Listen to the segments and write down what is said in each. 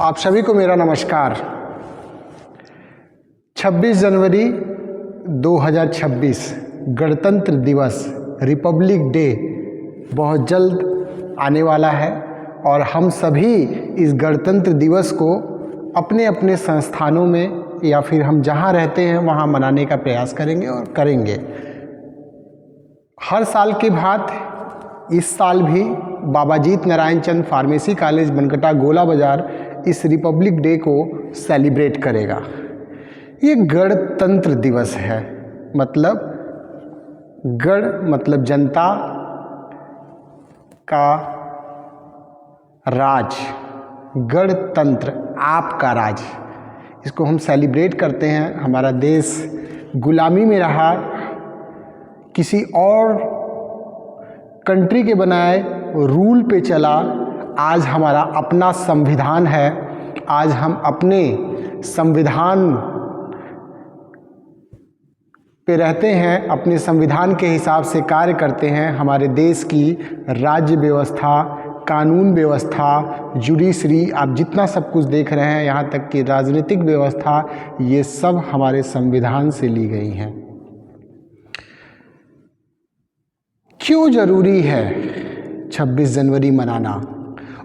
आप सभी को मेरा नमस्कार। 26 जनवरी 2026 गणतंत्र दिवस रिपब्लिक डे बहुत जल्द आने वाला है और हम सभी इस गणतंत्र दिवस को अपने अपने संस्थानों में या फिर हम जहां रहते हैं वहां मनाने का प्रयास करेंगे और करेंगे। हर साल की भांति इस साल भी बाबा जीत नारायण चंद फार्मेसी कॉलेज बनकटा गोला बाजार इस रिपब्लिक डे को सेलिब्रेट करेगा। ये गणतंत्र दिवस है, मतलब गण मतलब जनता का राज, गणतंत्र आपका राज, इसको हम सेलिब्रेट करते हैं। हमारा देश गुलामी में रहा, किसी और कंट्री के बनाए रूल पे चला। आज हमारा अपना संविधान है, आज हम अपने संविधान पे रहते हैं, अपने संविधान के हिसाब से कार्य करते हैं। हमारे देश की राज्य व्यवस्था, कानून व्यवस्था, जुडिशरी, आप जितना सब कुछ देख रहे हैं, यहाँ तक कि राजनीतिक व्यवस्था, ये सब हमारे संविधान से ली गई हैं। क्यों ज़रूरी है 26 जनवरी मनाना,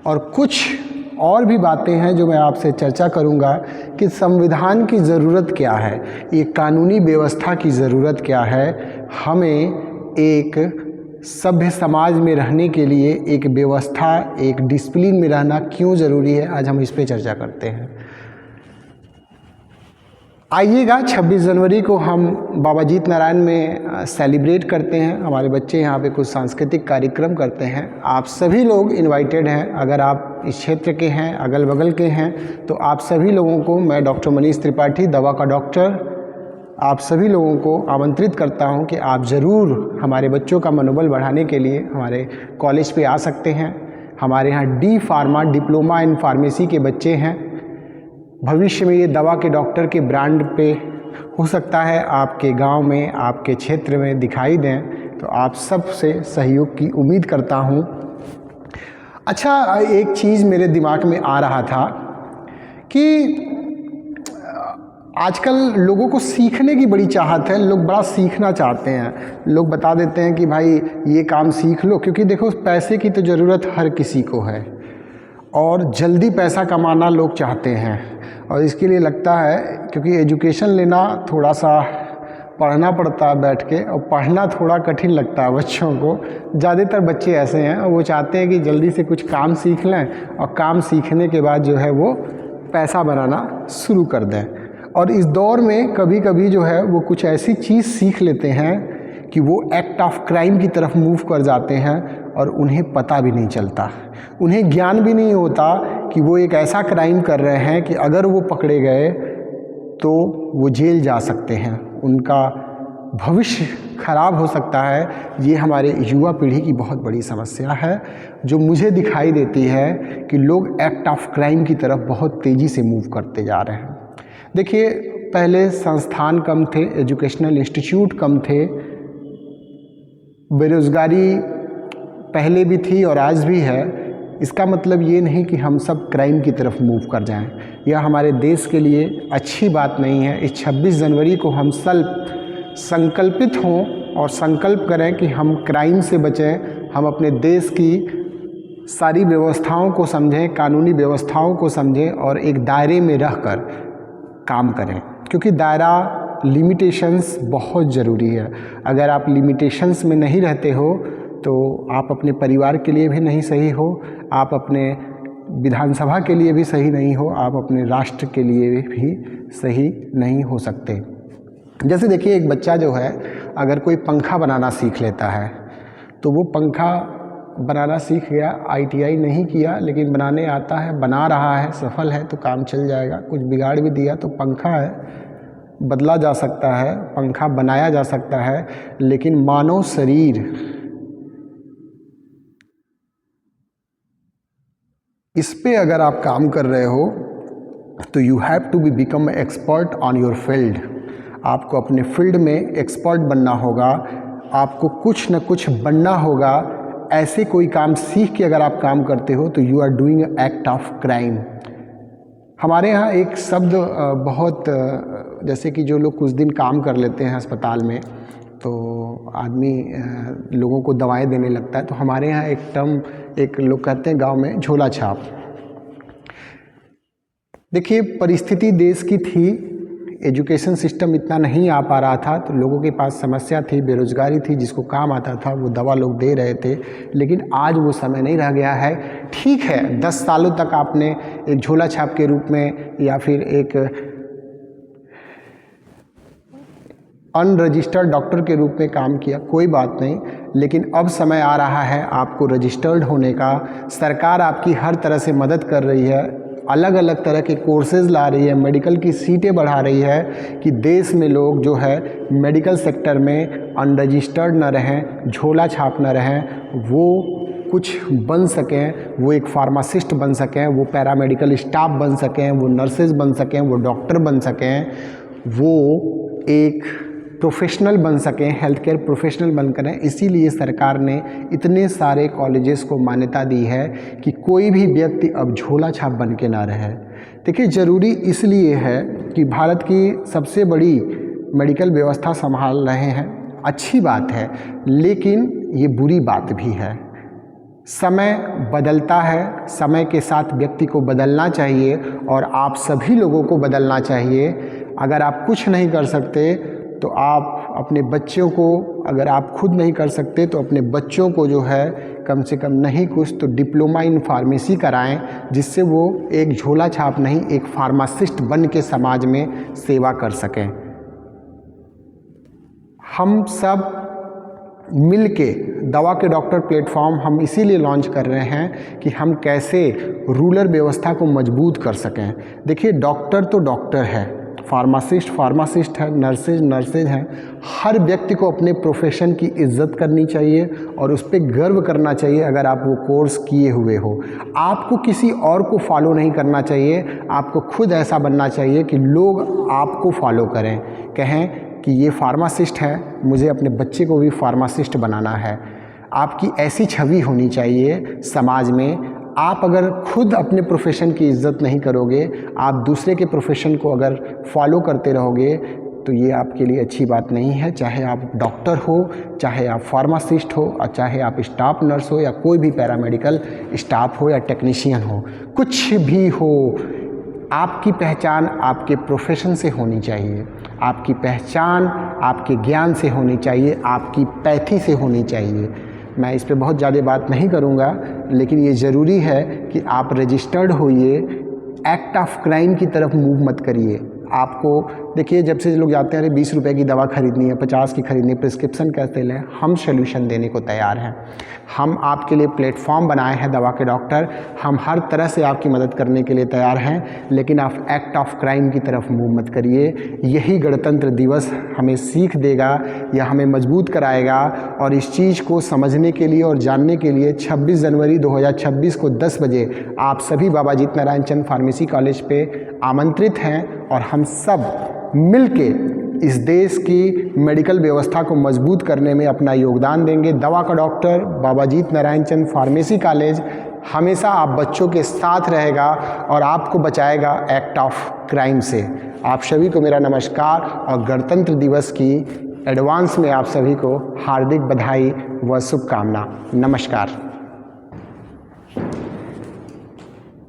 और कुछ और भी बातें हैं जो मैं आपसे चर्चा करूंगा कि संविधान की ज़रूरत क्या है, ये कानूनी व्यवस्था की ज़रूरत क्या है, हमें एक सभ्य समाज में रहने के लिए एक व्यवस्था, एक डिसिप्लिन में रहना क्यों ज़रूरी है। आज हम इस पे चर्चा करते हैं। आइएगा, 26 जनवरी को हम बाबा जीत नारायण में सेलिब्रेट करते हैं। हमारे बच्चे यहाँ पे कुछ सांस्कृतिक कार्यक्रम करते हैं। आप सभी लोग इनवाइटेड हैं। अगर आप इस क्षेत्र के हैं, अगल बगल के हैं, तो आप सभी लोगों को मैं डॉक्टर मनीष त्रिपाठी, दवा का डॉक्टर, आप सभी लोगों को आमंत्रित करता हूँ कि आप ज़रूर हमारे बच्चों का मनोबल बढ़ाने के लिए हमारे कॉलेज पे आ सकते हैं। हमारे यहाँ D pharma diploma in pharmacy के बच्चे हैं। भविष्य में ये दवा के डॉक्टर के ब्रांड पे हो सकता है आपके गांव में, आपके क्षेत्र में दिखाई दें, तो आप सब से सहयोग की उम्मीद करता हूं। अच्छा, एक चीज़ मेरे दिमाग में आ रहा था कि आजकल लोगों को सीखने की बड़ी चाहत है, लोग बड़ा सीखना चाहते हैं। लोग बता देते हैं कि भाई ये काम सीख लो, क्योंकि देखो पैसे की तो ज़रूरत हर किसी को है और जल्दी पैसा कमाना लोग चाहते हैं, और इसके लिए लगता है क्योंकि एजुकेशन लेना थोड़ा सा पढ़ना पड़ता है बैठ के, और पढ़ना थोड़ा कठिन लगता है बच्चों को। ज़्यादातर बच्चे ऐसे हैं और वो चाहते हैं कि जल्दी से कुछ काम सीख लें और काम सीखने के बाद जो है वो पैसा बनाना शुरू कर दें। और इस दौर में कभी कभी जो है वो कुछ ऐसी चीज़ सीख लेते हैं कि वो एक्ट ऑफ क्राइम की तरफ मूव कर जाते हैं और उन्हें पता भी नहीं चलता, उन्हें ज्ञान भी नहीं होता कि वो एक ऐसा क्राइम कर रहे हैं कि अगर वो पकड़े गए तो वो जेल जा सकते हैं, उनका भविष्य खराब हो सकता है। ये हमारे युवा पीढ़ी की बहुत बड़ी समस्या है जो मुझे दिखाई देती है कि लोग एक्ट ऑफ क्राइम की तरफ बहुत तेज़ी से मूव करते जा रहे हैं। देखिए, पहले संस्थान कम थे, एजुकेशनल इंस्टीट्यूट कम थे, बेरोज़गारी पहले भी थी और आज भी है। इसका मतलब ये नहीं कि हम सब क्राइम की तरफ मूव कर जाएं। यह हमारे देश के लिए अच्छी बात नहीं है। इस 26 जनवरी को हम सब संकल्पित हों और संकल्प करें कि हम क्राइम से बचें, हम अपने देश की सारी व्यवस्थाओं को समझें, कानूनी व्यवस्थाओं को समझें और एक दायरे में रहकर काम करें, क्योंकि दायरा, लिमिटेशंस बहुत ज़रूरी है। अगर आप लिमिटेशंस में नहीं रहते हो तो आप अपने परिवार के लिए भी नहीं सही हो, आप अपने विधानसभा के लिए भी सही नहीं हो, आप अपने राष्ट्र के लिए भी सही नहीं हो सकते। जैसे देखिए, एक बच्चा जो है अगर कोई पंखा बनाना सीख लेता है तो वो पंखा बनाना सीख गया, ITI नहीं किया लेकिन बनाने आता है, बना रहा है, सफल है तो काम चल जाएगा। कुछ बिगाड़ भी दिया तो पंखा है, बदला जा सकता है, पंखा बनाया जा सकता है। लेकिन मानव शरीर, इस पे अगर आप काम कर रहे हो तो you have to be become expert on your field. आपको अपने फील्ड में एक्सपर्ट बनना होगा, आपको कुछ न कुछ बनना होगा। ऐसे कोई काम सीख के अगर आप काम करते हो तो you are doing act of crime. हमारे यहाँ एक शब्द बहुत जैसे कि जो लोग कुछ दिन काम कर लेते हैं अस्पताल में तो आदमी लोगों को दवाएं देने लगता है, तो हमारे यहाँ एक टर्म एक लोग कहते हैं गांव में झोला छाप। देखिए परिस्थिति देश की थी, एजुकेशन सिस्टम इतना नहीं आ पा रहा था, तो लोगों के पास समस्या थी, बेरोजगारी थी, जिसको काम आता था वो दवा लोग दे रहे थे। लेकिन आज वो समय नहीं रह गया है। ठीक है 10 सालों तक आपने एक झोला छाप के रूप में या फिर एक अनरजिस्टर्ड डॉक्टर के रूप में काम किया, कोई बात नहीं, लेकिन अब समय आ रहा है आपको रजिस्टर्ड होने का। सरकार आपकी हर तरह से मदद कर रही है, अलग अलग तरह के कोर्सेज़ ला रही है, मेडिकल की सीटें बढ़ा रही है कि देश में लोग जो है मेडिकल सेक्टर में अनरजिस्टर्ड न रहें, झोला छाप न रहें, वो कुछ बन सकें, वो एक फार्मासिस्ट बन सकें, वो पैरामेडिकल स्टाफ बन सकें, वो नर्सेज बन सकें, वो डॉक्टर बन सकें, वो एक प्रोफेशनल बन सकें, हेल्थ केयर प्रोफेशनल बन करें। इसीलिए सरकार ने इतने सारे कॉलेजेस को मान्यता दी है कि कोई भी व्यक्ति अब झोला छाप बन के ना रहे। देखिए ज़रूरी इसलिए है कि भारत की सबसे बड़ी मेडिकल व्यवस्था संभाल रहे हैं, अच्छी बात है, लेकिन ये बुरी बात भी है। समय बदलता है, समय के साथ व्यक्ति को बदलना चाहिए और आप सभी लोगों को बदलना चाहिए। अगर आप कुछ नहीं कर सकते तो आप अपने बच्चों को, अगर आप खुद नहीं कर सकते तो अपने बच्चों को जो है कम से कम नहीं कुछ तो डिप्लोमा इन फार्मेसी कराएं, जिससे वो एक झोला छाप नहीं एक फार्मासिस्ट बन के समाज में सेवा कर सकें। हम सब मिल के दवा के डॉक्टर प्लेटफॉर्म हम इसीलिए लॉन्च कर रहे हैं कि हम कैसे रूरल व्यवस्था को मजबूत कर सकें। देखिए डॉक्टर तो डॉक्टर है, फार्मासिस्ट है, नर्सेज हैं। हर व्यक्ति को अपने प्रोफेशन की इज्जत करनी चाहिए और उस पर गर्व करना चाहिए अगर आप वो कोर्स किए हुए हो। आपको किसी और को फॉलो नहीं करना चाहिए, आपको खुद ऐसा बनना चाहिए कि लोग आपको फॉलो करें, कहें कि ये फार्मासिस्ट है, मुझे अपने बच्चे को भी फार्मासिस्ट बनाना है। आपकी ऐसी छवि होनी चाहिए समाज में। आप अगर खुद अपने प्रोफेशन की इज्जत नहीं करोगे, आप दूसरे के प्रोफेशन को अगर फॉलो करते रहोगे तो ये आपके लिए अच्छी बात नहीं है। चाहे आप डॉक्टर हो, चाहे आप फार्मासिस्ट हो, और चाहे आप स्टाफ नर्स हो या कोई भी पैरामेडिकल स्टाफ हो या टेक्नीशियन हो, कुछ भी हो, आपकी पहचान आपके प्रोफेशन से होनी चाहिए। आपकी पहचान आपके ज्ञान से होनी चाहिए, आपकी पैथी से होनी चाहिए। मैं इस पे बहुत ज़्यादा बात नहीं करूँगा, लेकिन ये ज़रूरी है कि आप रजिस्टर्ड होइए, एक्ट ऑफ क्राइम की तरफ मूव मत करिए। आपको देखिए जब से लोग जाते हैं अरे 20 रुपए की दवा खरीदनी है, 50 की खरीदनी है, प्रिस्क्रिप्शन कैसे लें, हम सोल्यूशन देने को तैयार हैं। हम आपके लिए प्लेटफॉर्म बनाए हैं दवा के डॉक्टर, हम हर तरह से आपकी मदद करने के लिए तैयार हैं, लेकिन आप एक्ट ऑफ क्राइम की तरफ मूव मत करिए। यही गणतंत्र दिवस हमें सीख देगा या हमें मजबूत कराएगा। और इस चीज़ को समझने के लिए और जानने के लिए 26 जनवरी 2026 को 10 बजे आप सभी बाबा जीत नारायण चंद फार्मेसी कॉलेज पे आमंत्रित हैं और हम सब मिलके इस देश की मेडिकल व्यवस्था को मजबूत करने में अपना योगदान देंगे। दवा का डॉक्टर बाबा जीत नारायण चंद फार्मेसी कॉलेज हमेशा आप बच्चों के साथ रहेगा और आपको बचाएगा एक्ट ऑफ क्राइम से। आप सभी को मेरा नमस्कार और गणतंत्र दिवस की एडवांस में आप सभी को हार्दिक बधाई व शुभकामना। नमस्कार।